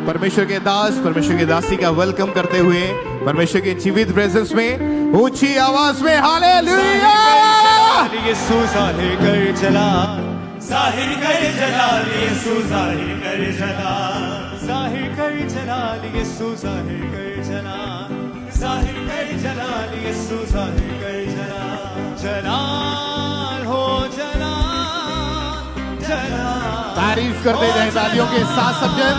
परमेश्वर के दास, परमेश्वर के दासी का वेलकम करते हुए परमेश्वर के जीवित प्रेजेंस में ऊंची आवाज में हालेलुया। यीशु जाहिर कर चला, जाहिर कर चला, यीशु जाहिर कर चला, जाहिर कर चला, यीशु जाहिर कर चला, जाहिर कर चला, यीशु जाहिर कर चला, जलाल हो जलाल, जलाल। तारीफ करते जाए तालियों के साथ सब जन।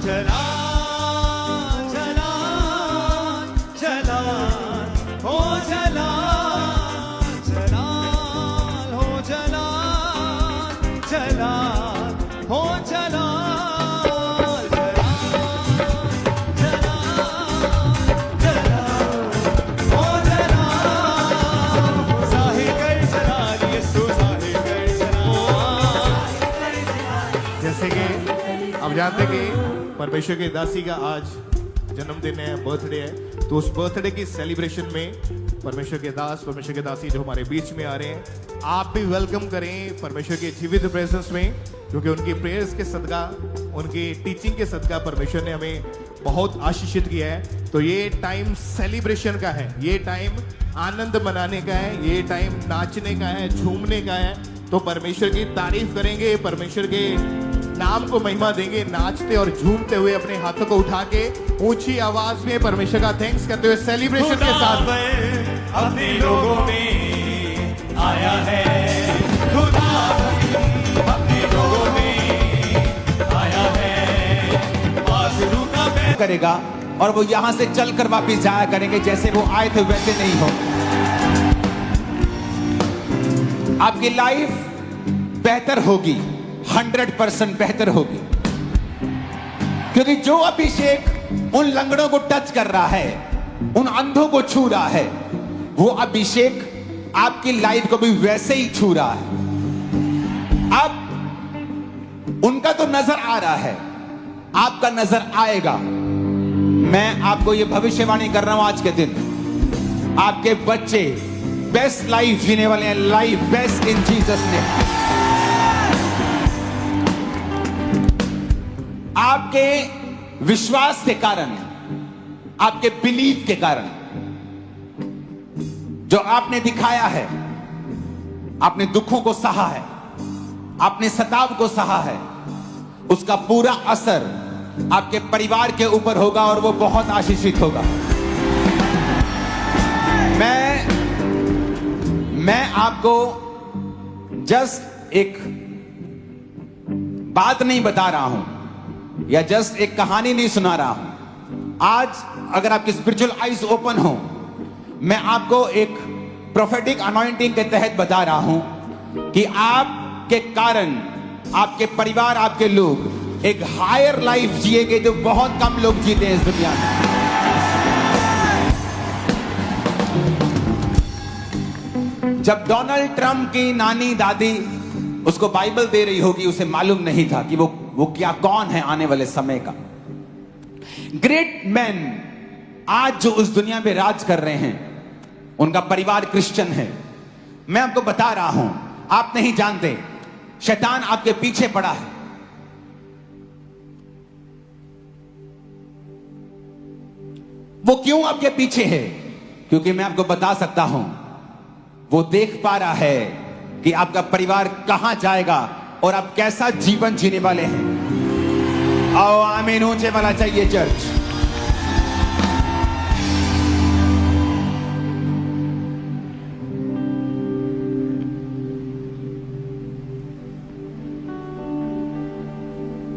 जलाल जलाल जलाल हो जलाल, जलाल हो जलाल, जलाल हो जलाल, जलाल जलाल हो जलाल। जाहिर कर जलाल, यीशु जाहिर कर जलाल। जैसे कि आप जानते कि परमेश्वर के दासी का आज जन्मदिन है, बर्थडे है, तो उस बर्थडे की सेलिब्रेशन में परमेश्वर के दास, परमेश्वर के दासी जो हमारे बीच में आ रहे हैं, आप भी वेलकम करें परमेश्वर के जीवित प्रेजेंस में, क्योंकि उनकी प्रेयर्स के सदका, उनकी टीचिंग के सदका परमेश्वर ने हमें बहुत आशीषित किया है। तो ये टाइम सेलिब्रेशन का है, ये टाइम आनंद मनाने का है, ये टाइम नाचने का है, झूमने का है। तो परमेश्वर की तारीफ करेंगे, परमेश्वर के नाम को महिमा देंगे, नाचते और झूमते हुए अपने हाथों को उठा के ऊंची आवाज में परमेश्वर का थैंक्स करते हुए सेलिब्रेशन के साथ अपने लोगों में आया है, खुदा अपने लोगों में आया है। बादलों का बैठ करेगा और वो यहां से चलकर वापस जाया करेंगे, जैसे वो आए थे वैसे नहीं हो। आपकी लाइफ बेहतर होगी, 100% बेहतर होगी, क्योंकि जो अभिषेक उन लंगड़ों को टच कर रहा है, उन अंधों को छू रहा है, वो अभिषेक आपकी लाइफ को भी वैसे ही छू रहा है। अब उनका तो नजर आ रहा है, आपका नजर आएगा। मैं आपको ये भविष्यवाणी कर रहा हूं, आज के दिन आपके बच्चे बेस्ट लाइफ जीने वाले हैं, लाइफ बेस्ट इन जीसस ने। आपके विश्वास के कारण, आपके बिलीफ के कारण, जो आपने दिखाया है, आपने दुखों को सहा है, आपने सताव को सहा है, उसका पूरा असर आपके परिवार के ऊपर होगा और वो बहुत आशीषित होगा। मैं आपको जस्ट एक बात नहीं बता रहा हूं या जस्ट एक कहानी नहीं सुना रहा हूं। आज अगर आपकी स्पिरिचुअल आइज ओपन हो, मैं आपको एक प्रोफेटिक अनॉइंटिंग के तहत बता रहा हूं कि आपके कारण आपके परिवार, आपके लोग एक हायर लाइफ जिएंगे जो बहुत कम लोग जीते हैं इस दुनिया में। जब डोनाल्ड ट्रंप की नानी दादी उसको बाइबल दे रही होगी, उसे मालूम नहीं था कि वो क्या, कौन है आने वाले समय का ग्रेट मैन आज जो उस दुनिया में राज कर रहे हैं, उनका परिवार क्रिश्चियन है। मैं आपको बता रहा हूं, आप नहीं जानते, शैतान आपके पीछे पड़ा है। वो क्यों आपके पीछे है? क्योंकि मैं आपको बता सकता हूं, वो देख पा रहा है कि आपका परिवार कहां जाएगा और आप कैसा जीवन जीने वाले हैं। आओ आमीन ऊंचे वाला चाहिए चर्च।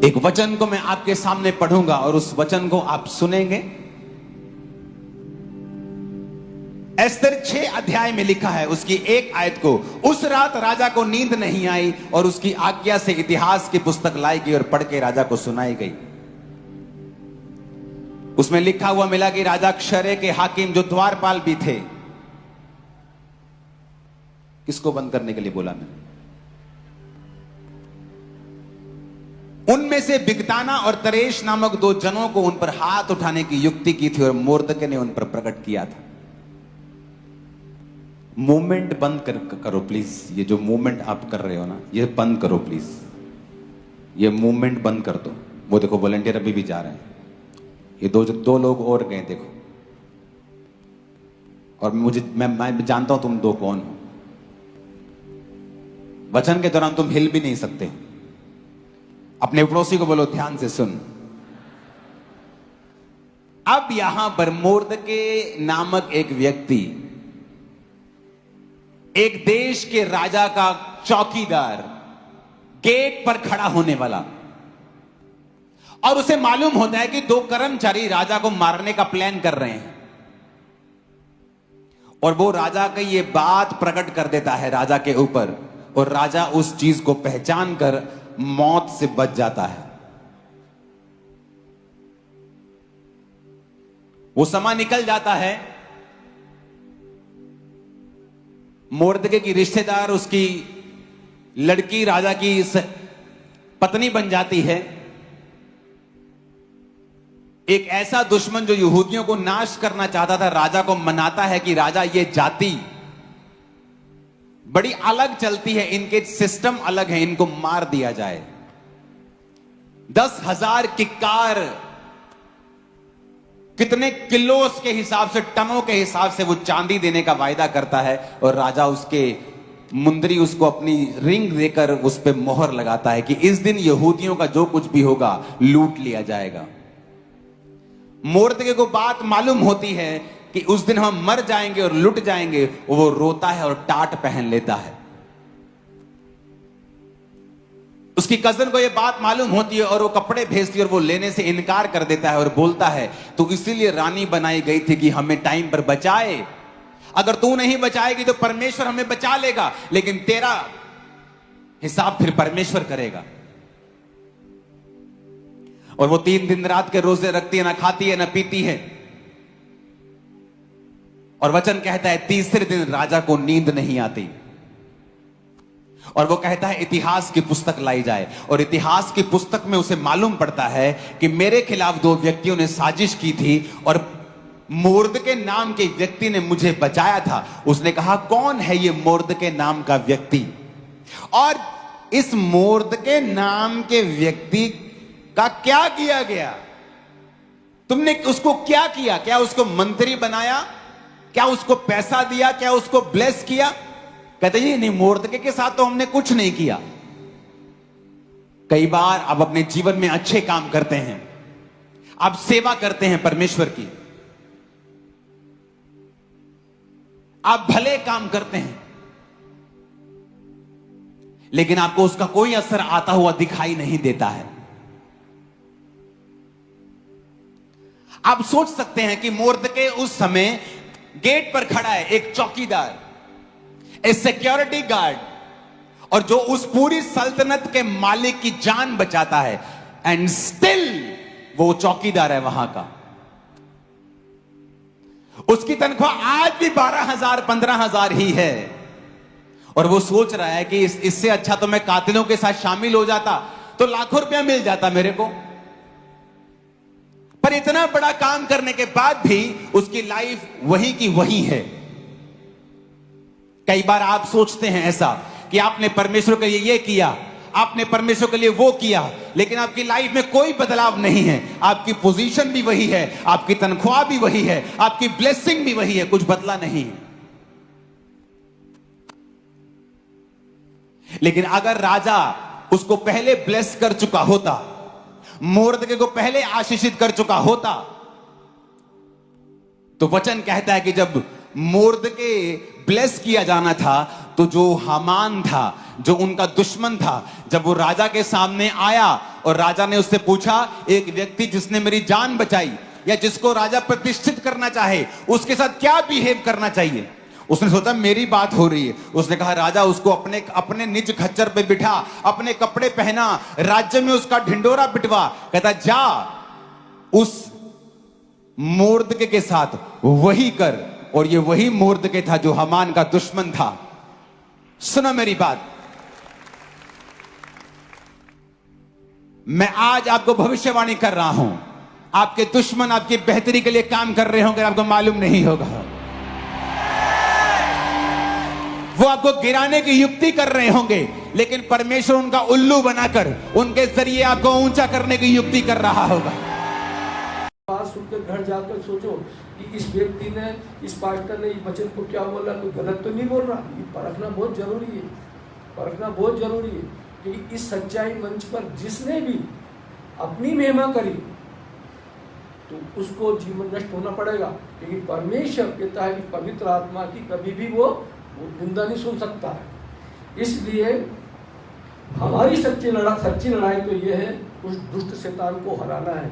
एक वचन को मैं आपके सामने पढ़ूंगा और उस वचन को आप सुनेंगे। एस्तर 6 अध्याय में लिखा है, उसकी एक आयत को, उस रात राजा को नींद नहीं आई और उसकी आज्ञा से इतिहास की पुस्तक लाई गई और पढ़ के राजा को सुनाई गई। उसमें लिखा हुआ मिला कि राजा क्षरे के हाकिम जो द्वारपाल भी थे, किसको बंद करने के लिए बोला मैंने? उनमें से बिगताना और तरेश नामक 2 जनों को उन पर हाथ उठाने की युक्ति की थी और मोर्दके ने उन पर प्रकट किया था। मूवमेंट बंद करो प्लीज। ये जो मूवमेंट आप कर रहे हो ना, ये बंद करो प्लीज। ये मूवमेंट बंद कर दो। वो देखो वॉलंटियर अभी भी जा रहे हैं। ये दो लोग और गए देखो। और मैं जानता हूं तुम दो कौन हो। वचन के दौरान तुम हिल भी नहीं सकते। अपने पड़ोसी को बोलो ध्यान से सुन। अब यहां पर मोर्दके नामक एक व्यक्ति, एक देश के राजा का चौकीदार, गेट पर खड़ा होने वाला, और उसे मालूम होता है कि दो कर्मचारी राजा को मारने का प्लान कर रहे हैं। और वो राजा की ये बात प्रकट कर देता है राजा के ऊपर, और राजा उस चीज को पहचान कर मौत से बच जाता है। वो समय निकल जाता है। मोर्दके की रिश्तेदार, उसकी लड़की राजा की पत्नी बन जाती है। एक ऐसा दुश्मन जो यहूदियों को नाश करना चाहता था, राजा को मनाता है कि राजा, ये जाति बड़ी अलग चलती है, इनके सिस्टम अलग है, इनको मार दिया जाए। 10,000 किक्कार, कितने किलोस के हिसाब से, टनों के हिसाब से वो चांदी देने का वायदा करता है। और राजा उसके मुंदरी, उसको अपनी रिंग देकर उस पर मोहर लगाता है कि इस दिन यहूदियों का जो कुछ भी होगा लूट लिया जाएगा। मोर्दके को बात मालूम होती है कि उस दिन हम मर जाएंगे और लुट जाएंगे। वो रोता है और टाट पहन लेता है। उसकी कजन को यह बात मालूम होती है और वो कपड़े भेजती है और वो लेने से इनकार कर देता है और बोलता है, तो इसीलिए रानी बनाई गई थी कि हमें टाइम पर बचाए। अगर तू नहीं बचाएगी तो परमेश्वर हमें बचा लेगा, लेकिन तेरा हिसाब फिर परमेश्वर करेगा। और वो 3 दिन रात के रोजे रखती है, ना खाती है ना पीती है। और वचन कहता है तीसरे दिन राजा को नींद नहीं आती। और वो कहता है इतिहास की पुस्तक लाई जाए। और इतिहास की पुस्तक में उसे मालूम पड़ता है कि मेरे खिलाफ 2 व्यक्तियों ने साजिश की थी और मोर्दके नाम के व्यक्ति ने मुझे बचाया था। उसने कहा, कौन है ये मोर्दके नाम का व्यक्ति? और इस मोर्दके नाम के व्यक्ति का क्या किया गया? तुमने उसको क्या किया? क्या उसको मंत्री बनाया? क्या उसको पैसा दिया? क्या उसको ब्लेस किया? कहते जी नहीं, मोर्दके के साथ तो हमने कुछ नहीं किया। कई बार आप अपने जीवन में अच्छे काम करते हैं, आप सेवा करते हैं परमेश्वर की, आप भले काम करते हैं, लेकिन आपको उसका कोई असर आता हुआ दिखाई नहीं देता है। आप सोच सकते हैं कि मोर्दके उस समय गेट पर खड़ा है, एक चौकीदार, एक सिक्योरिटी गार्ड, और जो उस पूरी सल्तनत के मालिक की जान बचाता है, एंड स्टिल वो चौकीदार है वहां का। उसकी तनख्वाह आज भी 12,000 15,000 ही है। और वो सोच रहा है कि इससे अच्छा तो मैं कातिलों के साथ शामिल हो जाता तो लाखों रुपया मिल जाता मेरे को। पर इतना बड़ा काम करने के बाद भी उसकी लाइफ वही की वही है। कई बार आप सोचते हैं ऐसा कि आपने परमेश्वर के लिए ये किया, आपने परमेश्वर के लिए वो किया, लेकिन आपकी लाइफ में कोई बदलाव नहीं है। आपकी पोजीशन भी वही है, आपकी तनख्वाह भी वही है, आपकी ब्लेसिंग भी वही है, कुछ बदला नहीं। लेकिन अगर राजा उसको पहले ब्लेस कर चुका होता, मोर्दके को पहले आशीषित कर चुका होता, तो वचन कहता है कि जब मोर्दके ब्लेस किया जाना था, तो जो हामान था, जो उनका दुश्मन था, जब वो राजा के सामने आया और राजा ने उससे पूछा, एक व्यक्ति जिसने मेरी जान बचाई या जिसको राजा प्रतिष्ठित करना चाहे, उसके साथ क्या बिहेव करना चाहिए? उसने सोचा मेरी बात हो रही है। उसने कहा, राजा उसको अपने निज खच्चर पे बिठा, अपने कपड़े पहना, राज्य में उसका ढिंडोरा पिटवा। कहता जा उस मोर्दके के साथ वही कर। और ये वही मोर्दके था जो हामान का दुश्मन था। सुनो मेरी बात, मैं आज आपको भविष्यवाणी कर रहा हूं, आपके दुश्मन आपकी बेहतरी के लिए काम कर रहे होंगे, आपको मालूम नहीं होगा। वो आपको गिराने की युक्ति कर रहे होंगे, लेकिन परमेश्वर उनका उल्लू बनाकर उनके जरिए आपको ऊंचा करने की युक्ति कर रहा होगा। बात सुनकर घर जाकर सोचो कि इस व्यक्ति ने, इस पास्टर ने इस वचन को क्या बोला, कोई गलत तो नहीं बोल रहा। ये परखना बहुत जरूरी है, परखना बहुत जरूरी है कि इस सच्चाई मंच पर जिसने भी अपनी महिमा करी तो उसको जीवन नष्ट होना पड़ेगा, क्योंकि परमेश्वर कहता है कि पवित्र आत्मा की कभी भी वो निंदा नहीं सुन सकता है। इसलिए हमारी सच्ची लड़ाई तो ये है, उस दुष्ट शैतान को हराना है,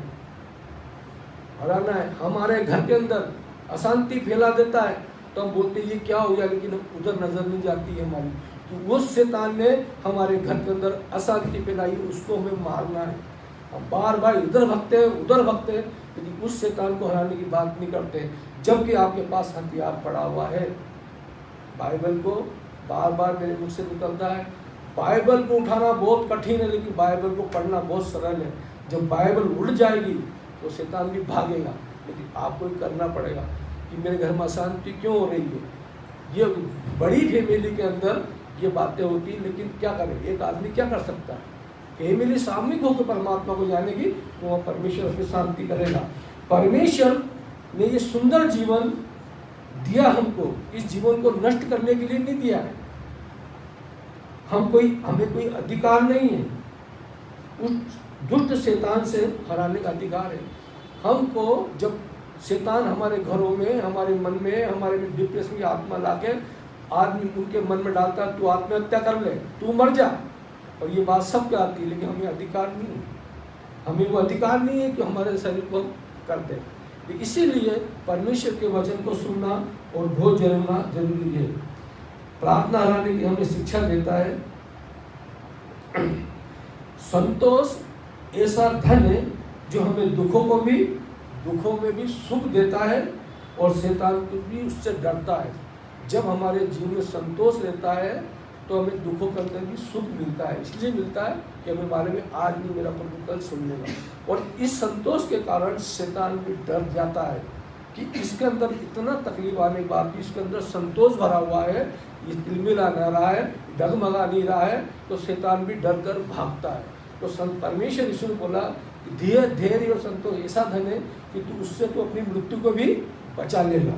हराना है। हमारे घर के अंदर अशांति फैला देता है तो हम बोलते हैं ये क्या हो गया, लेकिन उधर नजर नहीं जाती है हमारी। तो उस शैतान ने हमारे घर के अंदर अशांति फैलाई, उसको हमें मारना है। हम बार बार इधर भगते हैं उधर भगते हैं, लेकिन उस शैतान को हराने की बात नहीं करते, जबकि आपके पास हथियार पड़ा हुआ है। बाइबल को बार बार मेरे मुख से निकलता है, बाइबल को उठाना बहुत कठिन है, लेकिन बाइबल को पढ़ना बहुत सरल है। जब बाइबल उड़ जाएगी तो शैतान भी भागेगा, लेकिन आपको ही करना पड़ेगा कि मेरे घर में अशांति क्यों हो रही है। ये बड़ी फैमिली के अंदर ये बातें होती हैं, लेकिन क्या करें, एक आदमी क्या कर सकता है। फैमिली सामूहिक होकर परमात्मा को जानेगी तो वह परमेश्वर उसकी शांति करेगा। परमेश्वर ने ये सुंदर जीवन दिया हमको, इस जीवन को नष्ट करने के लिए नहीं दिया है। हमें कोई अधिकार नहीं है उस दुष्ट शैतान से हराने का अधिकार है। हमको जब शैतान हमारे घरों में, हमारे मन में, हमारे में डिप्रेशन की आत्मा लाके आदमी उनके मन में डालता है, तू आत्महत्या कर ले, तू मर जा, और ये बात सबके आती है, लेकिन हमें अधिकार नहीं है। हमें वो अधिकार नहीं है कि हमारे शरीर को कर दे। इसीलिए परमेश्वर के वचन को सुनना और बहुत जरूरी है। प्रार्थना हराने की हमें शिक्षा देता है। संतोष ऐसा धन है जो हमें दुखों में भी सुख देता है, और शैतान को भी उससे डरता है। जब हमारे जीवन में संतोष रहता है तो हमें दुखों के अंदर भी सुख मिलता है। इसलिए मिलता है कि हमें बारे में आज नहीं, मेरा प्रभु कल सुन लेगा। और इस संतोष के कारण शैतान भी डर जाता है कि इसके अंदर इतना तकलीफ आने के बाद भी इसके अंदर संतोष भरा हुआ है, ये तिलमिला नहीं रहा है, डगमगा नहीं रहा है, तो शैतान भी डर कर भागता है। तो परमेश्वर यीशु ने बोला कि धैर्य और संतोष ऐसा धन है कि तू उससे तो अपनी मृत्यु को भी बचा लेगा।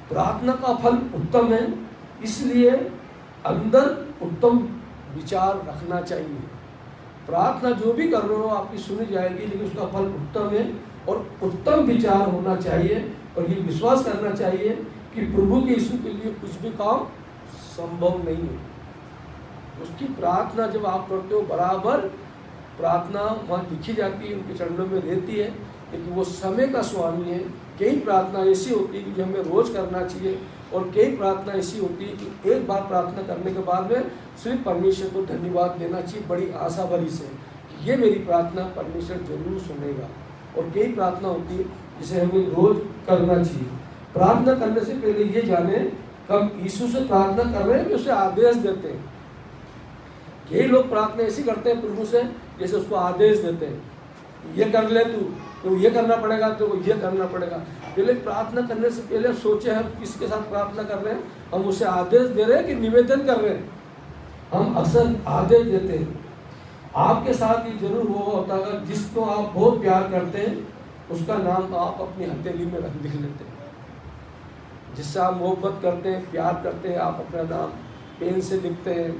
प्रार्थना का फल उत्तम है, इसलिए अंदर उत्तम विचार रखना चाहिए। प्रार्थना जो भी कर रहे हो आपकी सुनी जाएगी, लेकिन उसका फल उत्तम है और उत्तम विचार होना चाहिए, और ये विश्वास करना चाहिए कि प्रभु के यीशु के लिए कुछ भी काम संभव नहीं है। उसकी प्रार्थना जब आप करते हो, बराबर प्रार्थना वहाँ लिखी जाती है, उनके चरणों में रहती है, लेकिन वो समय का स्वामी है। कई प्रार्थना ऐसी होती है कि जो हमें रोज करना चाहिए, और कई प्रार्थना ऐसी होती है कि एक बार प्रार्थना करने के बाद में सिर्फ परमेश्वर को धन्यवाद देना चाहिए बड़ी आशा भरी से कि ये मेरी प्रार्थना परमेश्वर जरूर सुनेगा। और कई प्रार्थना होती है जिसे हमें रोज करना चाहिए। प्रार्थना करने से पहले ये जाने कब यीशु से प्रार्थना कर रहे हैं कि उसे आदेश देते हैं। कई लोग प्रार्थना ऐसी करते हैं प्रभु से जैसे उसको आदेश देते हैं, ये कर ले तो ये करना पड़ेगा, तो ये करना पड़ेगा। पहले प्रार्थना करने से पहले सोचे हम किसके साथ प्रार्थना कर रहे हैं, हम उसे आदेश दे रहे हैं कि निवेदन कर रहे हैं। हम अक्सर आदेश देते हैं। आपके साथ ये जरूर हुआ होता है, जिसको आप बहुत प्यार करते हैं उसका नाम आप अपनी हथेली में लिख लेते हैं। जिससे आप मोहब्बत करते हैं, प्यार करते हैं, आप अपना नाम पेन से लिखते हैं,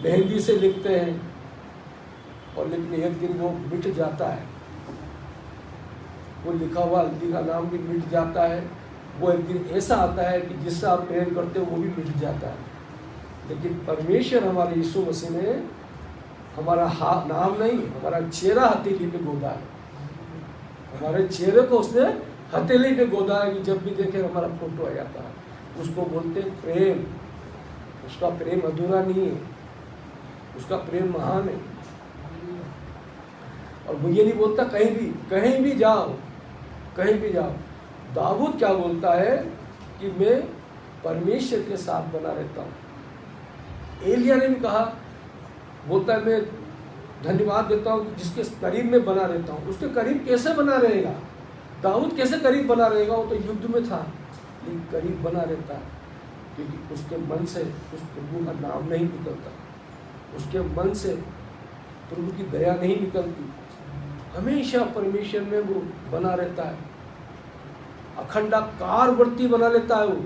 मेहंदी से लिखते हैं, और लेकिन एक दिन वो मिट जाता है। वो लिखा हुआ हल्दी का नाम भी मिट जाता है। वो एक दिन ऐसा आता है कि जिससे आप प्रेम करते हो वो भी मिट जाता है। लेकिन परमेश्वर हमारे यीशु मसीह ने हमारा नाम नहीं, हमारा चेहरा हथेली पे गोदा है। हमारे चेहरे को उसने हथेली पे गोदा है कि जब भी देखे हमारा फोटो आ जाता है। उसको बोलते हैं प्रेम। उसका प्रेम अधूरा नहीं है, उसका प्रेम महान है। और वो ये नहीं बोलता कहीं भी जाओ, कहीं भी जाओ। दाऊद क्या बोलता है कि मैं परमेश्वर के साथ बना रहता हूँ। एलिया ने भी कहा, बोलता है मैं धन्यवाद देता हूँ जिसके करीब में बना रहता हूँ। उसके करीब कैसे बना रहेगा? दाऊद कैसे करीब बना रहेगा? वो तो युद्ध में था, लेकिन करीब बना रहता है। क्योंकि उसके मन से उस प्रभु का नाम नहीं निकलता, उसके मन से प्रभु की दया नहीं निकलती। हमेशा परमेश्वर में वो बना रहता है, अखंडाकार वृत्ति बना लेता है। वो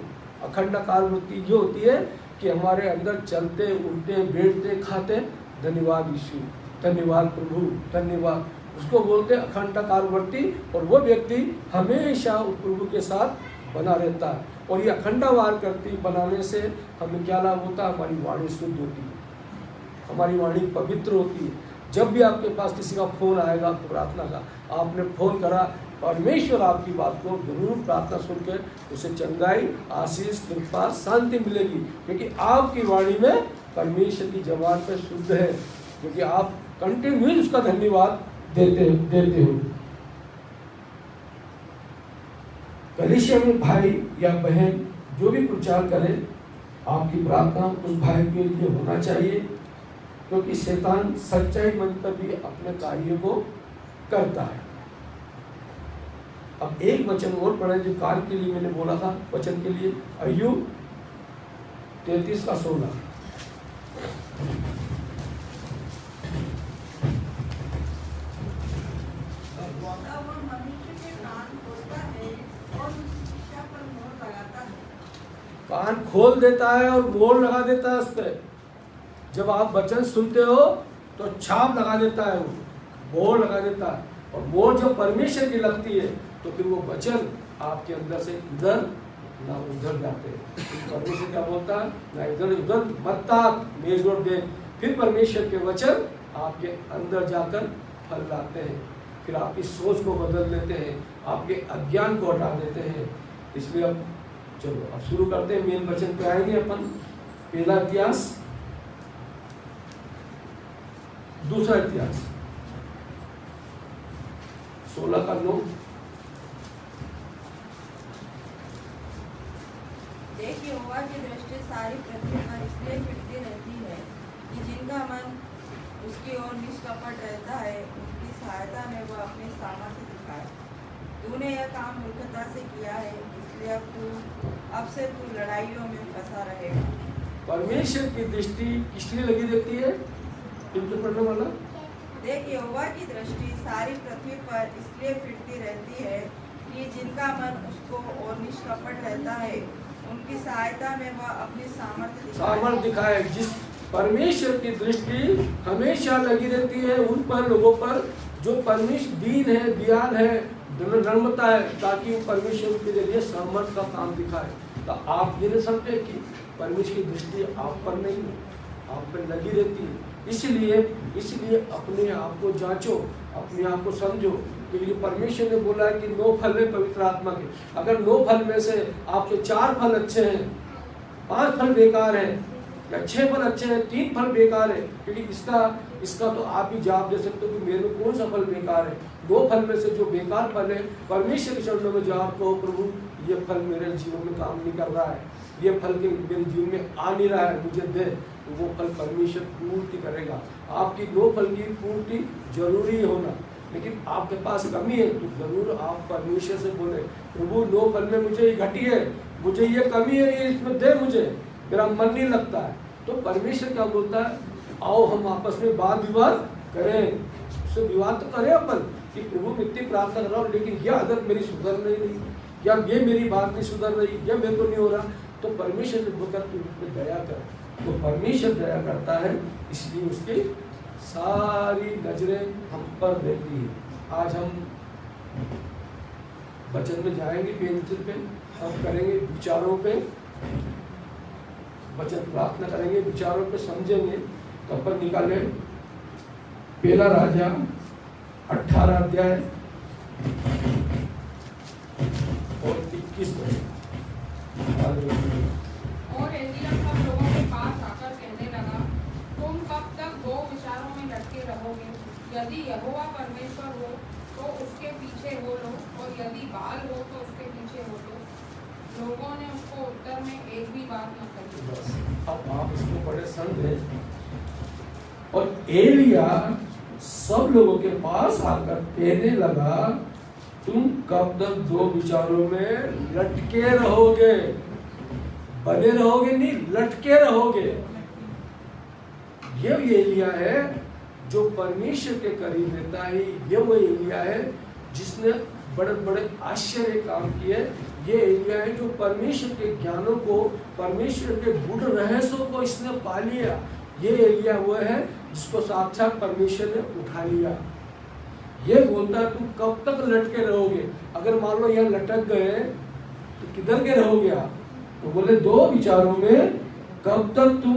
अखंडाकार वृत्ति जो होती है कि हमारे अंदर चलते उठते बैठते खाते धन्यवाद यीशु, धन्यवाद प्रभु, धन्यवाद, उसको बोलते हैं अखंडाकार वृत्ति। और वो व्यक्ति हमेशा उस प्रभु के साथ बना रहता है। और ये अखंडावार करती बनाने से हमें क्या लाभ होता है? हमारी वाणी शुद्ध होती है, हमारी वाणी पवित्र होती है। जब भी आपके पास किसी का फोन आएगा प्रार्थना का, आपने फोन करा, परमेश्वर आपकी बात को जरूर प्रार्थना सुनकर उसे चंगाई, आशीष, कृपा, शांति मिलेगी, क्योंकि आपकी वाणी में परमेश्वर की जबान पे शुद्ध है, क्योंकि आप कंटिन्यूस उसका धन्यवाद देते हो। कलीसिया में भाई या बहन जो भी प्रचार करे, आपकी प्रार्थना उस भाई के लिए होना चाहिए, क्योंकि शैतान सच्चाई मन पर भी अपने कार्य को करता है। अब एक वचन और पढ़े जो काल के लिए मैंने बोला था, वचन के लिए अय्यूब 33:16। कान खोल देता है और मोहर लगा देता है उस पर। जब आप वचन सुनते हो तो छाप लगा देता है, वो मोहर लगा देता है। और मोहर जब परमेश्वर की लगती है तो फिर वो वचन आपके अंदर से इधर ना उधर जाते हैं। परमेश्वर क्या बोलता है? ना इधर उधर मत ताक, मेज और देख। फिर परमेश्वर के वचन आपके अंदर जाकर फल लाते हैं, फिर आपकी सोच को बदल देते हैं, आपके अज्ञान को हटा देते हैं। इसलिए अब चलो अब शुरू करते हैं, मेन वचन पे आएंगे अपन। पहला इतिहास, दूसरा इतिहास 16:9। देखिए यहोवा की दृष्टि सारी पृथ्वी पर इसलिए फिरती रहती है कि जिनका मन उसकी ओर निष्कपट रहता है, उनकी सहायता में वह अपने सामर्थ्य दिखाए। तूने यह काम मूर्खता से किया है, इसलिए अब से तू लड़ाइयों में फंसा रहेगा। परमेश्वर की दृष्टि किस लिए लगी रहती है? पढ़ने वाला, देखिए यहोवा की दृष्टि सारी पृथ्वी पर इसलिए फिरती रहती है कि जिनका मन उसको और निष्कपट रहता है, उनकी सहायता में वह अपनी सामर्थ्य दिखाए। जिस परमेश्वर की दृष्टि हमेशा लगी रहती है उन पर लोगों पर जो परमेश्वर दीन है, दयाल है, नम्रता है, ताकि परमेश्वर के जरिए सामर्थ्य का काम दिखाए। तो आप ये नहीं समझे कि परमेश्वर की दृष्टि आप पर नहीं है, आप पर लगी रहती है। इसलिए अपने आप को जांचो, अपने आप को समझो, क्योंकि परमेश्वर ने बोला है कि 9 फल है पवित्र आत्मा के। अगर 9 फल में से आपके 4 फल अच्छे हैं, 5 फल बेकार है, या 6 फल अच्छे हैं, 3 फल बेकार है, क्योंकि इसका तो आप ही जवाब दे सकते हो कि मेरे को कौन सा फल बेकार है। 2 फल में से जो बेकार फल है, परमेश्वर के चरणों में जवाब कहो, प्रभु ये फल मेरे जीवन में काम नहीं कर रहा है, ये फल के मेरे जीवन में आ नहीं रहा है, मुझे दे, तो वो फल परमेश्वर पूर्ति करेगा। आपकी 2 फल की पूर्ति जरूरी होना, लेकिन आपके पास कमी है तो जरूर आप परमेश्वर से बोले, प्रभु 2 फल में मुझे ये घटी है, मुझे ये कमी है, ये इसमें दे, मुझे मेरा मन नहीं लगता है। तो परमेश्वर क्या बोलता है? आओ हम आपस में वाद विवाद करें। उससे विवाद तो करें अपन कि प्रभु इतनी प्रार्थना कर रहा हूँ, लेकिन यह आदत मेरी सुधर नहीं, या ये मेरी बात नहीं सुधर रही, या मेरे को नहीं हो रहा, तो परमेश्वर से बोलकर तू उस पर दया कर। तो परमेश्वर दया करता है, इसलिए उसकी सारी नजरें हम पर रहती है। आज हम वचन में जाएंगे, पेंसिल पे हम करेंगे विचारों पे, वचन प्रार्थना करेंगे, विचारों पे समझेंगे। तो अपन निकाले पहला राजा 18 अध्याय और 21 और एलिय्याह सब लोगों के पास आकर कहने लगा, तुम कब तक 2 विचारों में लटके रहोगे? यदि यहोवा परमेश्वर हो तो उसके पीछे हो लो, और यदि बाल हो तो उसके पीछे हो लो। लोगों ने उसको उत्तर में एक भी बात न कही। अब आप इसको बड़े संत हैं। और एलिय्याह सब लोगों के पास आकर कहने लगा, तुम कब तक 2 विचारों में लटके रहोगे? बने रहोगे नहीं, लटके रहोगे। ये एलिया है जो परमेश्वर के करीब रहता है। ये वो एलिया है जिसने बड़े बड़े आश्चर्य काम किए। ये एलिया है जो परमेश्वर के ज्ञानों को, परमेश्वर के गूढ़ रहस्यों को इसने पा लिया। ये एलिया वो है जिसको साक्षात परमेश्वर ने उठा लिया। ये बोलता है तुम कब तक लटके रहोगे? अगर मान लो यहाँ लटक गए तो किधर के रहोगे आप? तो बोले दो विचारों में कब तक तुम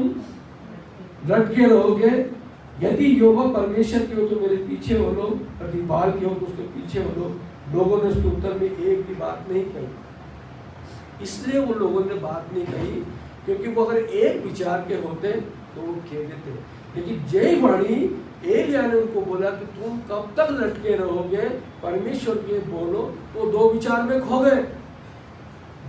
लटके रहोगे? यदि यहोवा परमेश्वर के हो तो मेरे पीछे हो लो, यदि बाल के हो तो उसके पीछे हो लो। लोगों ने उसके उत्तर में एक भी बात नहीं कही। इसलिए वो लोगों ने बात नहीं कही क्योंकि वो अगर एक विचार के होते तो वो कह देते। लेकिन जय वाणी एलिया ने उनको बोला कि तुम कब तक लटके रहोगे, परमेश्वर के बोलो। तो दो विचार में खो गए,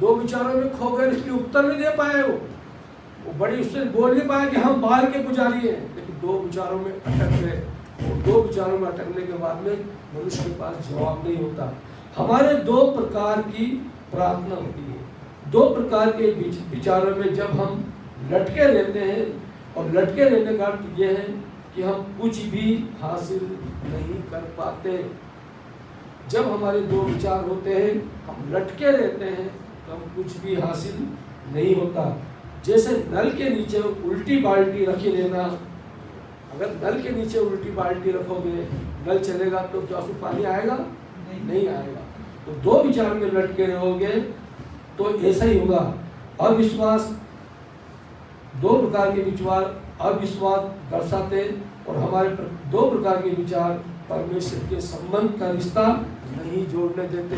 दो विचारों में खो गए, इसलिए उत्तर नहीं दे पाए। वो बड़ी उससे बोल नहीं पाए कि हम बाल के पुजारी हैं, लेकिन दो विचारों में अटक गए। और दो विचारों में अटकने के बाद में मनुष्य के पास जवाब नहीं होता। हमारे दो प्रकार की प्रार्थना होती है। दो प्रकार के विचारों में जब हम लटके रहते हैं, और लटके रहने का अर्थ यह है कि हम कुछ भी हासिल नहीं कर पाते। जब हमारे दो विचार होते हैं, हम लटके रहते हैं, तो हम कुछ भी हासिल नहीं होता। जैसे नल के नीचे उल्टी बाल्टी रखी लेना, अगर नल के नीचे उल्टी बाल्टी रखोगे, नल चलेगा तो क्या उसमें पानी आएगा? नहीं आएगा। तो दो विचार में लटके रहोगे तो ऐसा ही होगा। अविश्वास, दो प्रकार के विचार अविश्वास दर्शाते, और हमारे दो प्रकार के विचार परमेश्वर के संबंध का रिश्ता नहीं जोड़ने देते।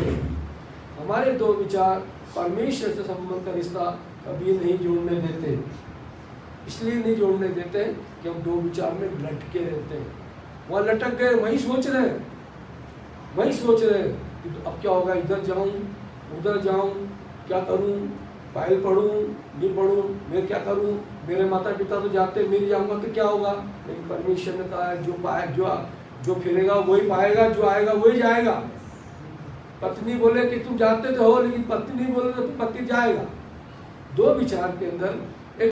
हमारे दो विचार परमेश्वर से संबंध का रिश्ता कभी नहीं जोड़ने देते। इसलिए नहीं जोड़ने देते कि हम दो विचार में लटके रहते हैं। वहाँ लटक गए, वहीं सोच रहे कि तो अब क्या होगा, इधर जाऊँ उधर जाऊँ, क्या करूँ, बाइबल पढ़ूँ नहीं पढ़ूँ, मैं क्या करूँ, मेरे माता पिता तो जाते, मैं नहीं जाऊँगा तो क्या होगा। लेकिन परमेश्वर ने कहा है जो फिरेगा वही पाएगा, जो आएगा वही जाएगा। पत्नी बोले कि तुम जाते तो हो, लेकिन पत्नी नहीं बोले तो पति जाएगा। दो विचार के अंदर